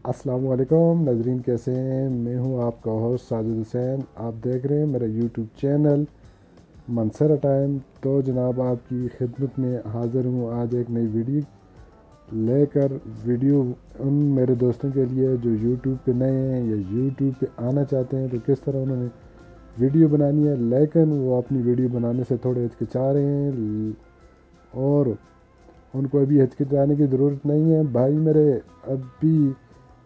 अस्सलाम वालेकुम नाजरीन, कैसे हैं? मैं हूं आपका होस्ट साजिद हुसैन। आप देख रहे हैं मेरा यूट्यूब चैनल मंसरा टाइम। तो जनाब, आपकी खिदमत में हाज़िर हूं आज एक नई वीडियो लेकर। वीडियो उन मेरे दोस्तों के लिए जो यूट्यूब पे नए हैं या यूट्यूब पे आना चाहते हैं, तो किस तरह उन्होंने वीडियो बनानी है, लेकिन वो अपनी वीडियो बनाने से थोड़े हिचकिचा रहे हैं। और उनको अभी हिचकिचाने की ज़रूरत नहीं है भाई मेरे। अभी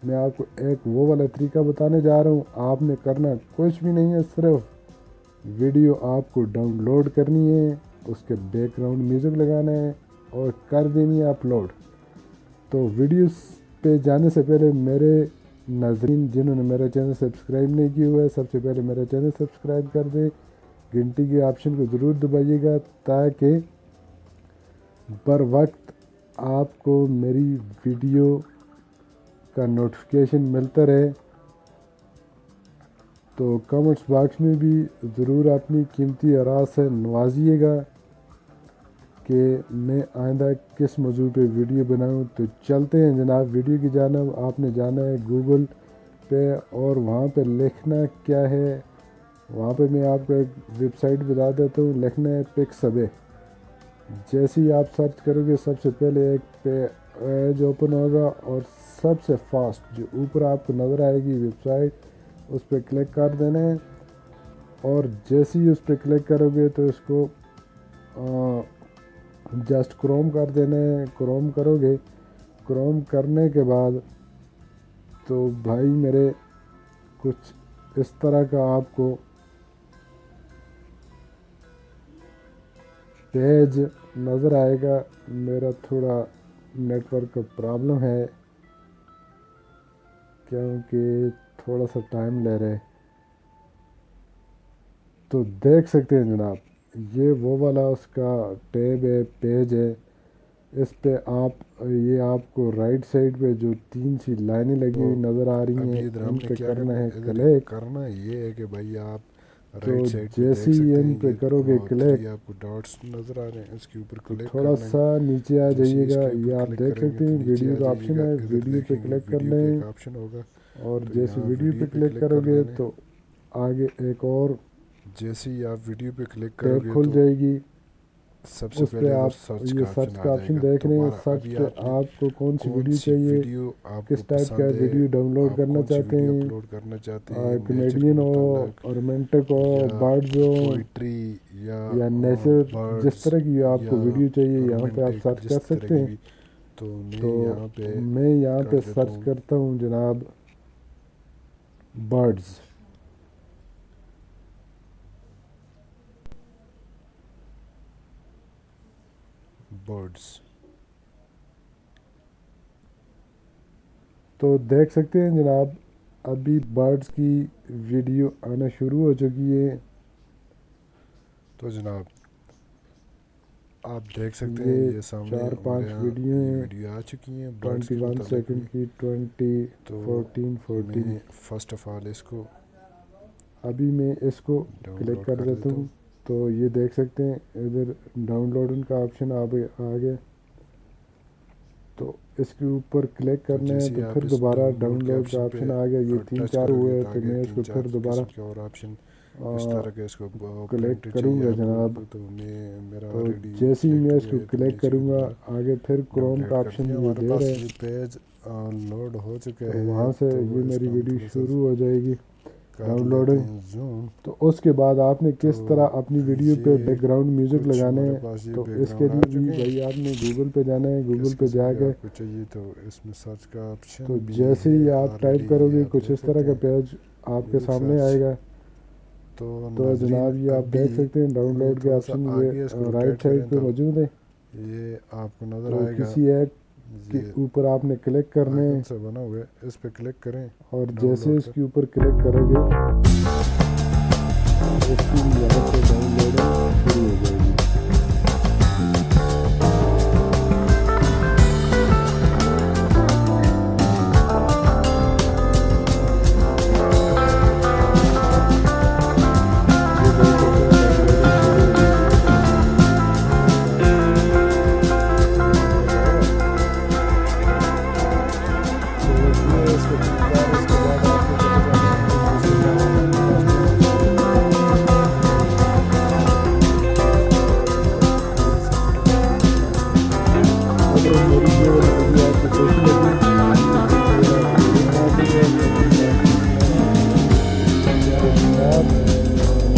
मैं आपको एक वो वाला तरीका बताने जा रहा हूँ। आपने करना कुछ भी नहीं है, सिर्फ वीडियो आपको डाउनलोड करनी है, उसके बैकग्राउंड म्यूज़िक लगाना है और कर देनी है अपलोड। तो वीडियोस पे जाने से पहले मेरे नाज़रीन जिन्होंने मेरा चैनल सब्सक्राइब नहीं किया हुआ है, सबसे पहले मेरा चैनल सब्सक्राइब कर दें। घंटी के ऑप्शन को ज़रूर दबाइएगा ताकि बर वक्त आपको मेरी वीडियो का नोटिफिकेशन मिलता रहे। तो कमेंट्स बॉक्स में भी ज़रूर अपनी कीमती आराज़ से नवाजिएगा कि मैं आइंदा किस मौजू पे वीडियो बनाऊं। तो चलते हैं जनाब वीडियो की जानब। आपने जाना है गूगल पे और वहाँ पे लिखना क्या है, वहाँ पे मैं आपको एक वेबसाइट बता देता हूँ। लिखना है पिक्सबे। जैसे ही आप सर्च करोगे सबसे पहले एक पेज ओपन होगा और सबसे फास्ट जो ऊपर आपको नज़र आएगी वेबसाइट, उस पर क्लिक कर देना है। और जैसे ही उस पर क्लिक करोगे तो इसको जस्ट क्रोम कर देना है। क्रोम करोगे, क्रोम करने के बाद तो भाई मेरे कुछ इस तरह का आपको पेज नज़र आएगा। मेरा थोड़ा नेटवर्क का प्रॉब्लम है क्योंकि थोड़ा सा टाइम ले रहे। तो देख सकते हैं जनाब, ये वो वाला उसका टैब है, पेज है। इस पे आप ये आपको राइट साइड पे जो तीन सी लाइनें लगी हुई नज़र आ रही हैं, इधर इन हमने पे क्या करना है इधर क्लिक। करना ये है कि भाई आप तो राइट साइड पे जैसे देख ही सकते इन हैं पे ये करोगे थ्री क्लिक, आपको डॉट्स नज़र आ रहे हैं, इसके ऊपर तो क्लिक थोड़ा करना है। सा नीचे आ जैसे ही जाइएगा। इसके ऊपर ये आप क्लिक देख करेंगे सकते तो हैं नीचे वीडियो आ का ऑप्शन जाइएगा। है, इधर वीडियो पे देखेंगे क्लिक वीडियो करना का है। एक ऑप्शन होगा, और तो जैसे यहाँ वीडियो वीडियो पे पे क्लिक क्लिक कर करोगे देना है। तो आगे एक और जैसे ही आप वीडियो पे क्लिक टैब करोगे खुल तो जाएगी। सबसे उस पे पहले इधर आप सर्च ये का सर्च ऑप्शन आ का ऑप्शन जाएगा। देख रहे हैं। दोबारा सर्च अभी पे आपने आपको कौन सी कौन वीडियो सी चाहिए, वीडियो आपको किस टाइप का पसंद है, वीडियो डाउनलोड आप करना कौन सी चाहते वीडियो हैं। अपलोड करना चाहते हैं, नेचर के कॉमेडियन हो, मुतालिक रोमांटिक हो, या बर्ड्स हो, पोइट्री या या नेचर, जिस बर्ड्स तरह की आपको या वीडियो चाहिए यहाँ पे आप रोमांटिक सर्च कर जिस तरह सकते की हैं। भी। तो तो मैं यहाँ पे मैं यहाँ कर पे देता सर्च हूँ करता हूँ जनाब बर्ड्स। बर्ड्स। तो देख सकते हैं जनाब, अभी बर्ड्स की वीडियो आना शुरू हो चुकी है। तो जनाब आप देख सकते हैं ये ये सामने चार हमारे पांच यहाँ वीडियो ये हैं, वीडियो आ चुकी हैं बर्ड्स के 21 मुतालिक सेकंड में। की, 20, तो 14। मैं फ़र्स्ट ऑफ़ ऑल इसको अभी मैं इसको क्लिक डाउनलोड कर कर देता देता हूँ। हूँ। तो ये देख सकते हैं इधर डाउनलोडिंग का ऑप्शन आ गया। तो इसके ऊपर क्लिक तो करना है जैसे ही तो आप फिर इस दोबारा डाउनलोड के डाउनलोड का ऑप्शन पे ऑप्शन आ गया। ये तीन टच चार करोगे हुए तो तो आगे मैं तीन इसको चार फिर दोबारा किस्म के और ऑप्शन इस आ, तरह के इसको क्लिक प्रिंट चाहिए करूँगा आपको। जनाब। तो मैं मेरा तो ऑलरेडी जैसे ही सिलेक्ट मैं हुआ इसको है तो मैं क्लिक इसी को करूँगा, दोबारा आगे फिर क्रोम डाउनलोड का कर ऑप्शन दिया। ये हमारे दे पास रहे हैं। ये पेज लोड हो चुका तो है, वहाँ से तो ये मेरी इसको हम वीडियो थोड़ा सा शुरू हो जाएगी कर लेते डाउनलोडिंग। हैं जूम। तो उसके बाद आपने तो किस तरह अपनी वीडियो पे ये बैकग्राउंड म्यूज़िक कुछ लगाने हमारे हैं, पास ये तो इसके बैकग्राउंड आ लिए भी चुके हैं। भाई आपने गूगल पे जाना है। गूगल किस पे किस्म के जाके आपको चाहिए तो इसमें सर्च का तो ऑप्शन भी जैसे है, ही आप टाइप ऑलरेडी ये करोगे आप कुछ देख इस तरह सकते का हैं पेज आपके म्यूज़िक सामने सर्च। आएगा। तो तो नाजरीन जनाब ये आप अभी देख सकते हैं मैं डाउनलोड के थोड़ा सा ऑप्शन ये आगे इसको राइट रोटेट साइड करें पे तो मौजूद है। ये आपको नज़र तो आएगा। किसी एक के ये ऊपर आपने क्लिक करना आइकन है से बना हुआ है, इस पे क्लिक करें और जैसे डाउनलोड का। इसके ऊपर क्लिक करोगे इसकी भी यहाँ से डाउनलोडिंग शुरू हो जाएगी। ये देख सकते हैं डाउनलोडिंग शुरू हो गई है। तो ये इसके बाद आपको चले जाना है अगर मेरी ये वाली वीडियो आपको कैसी लगी तो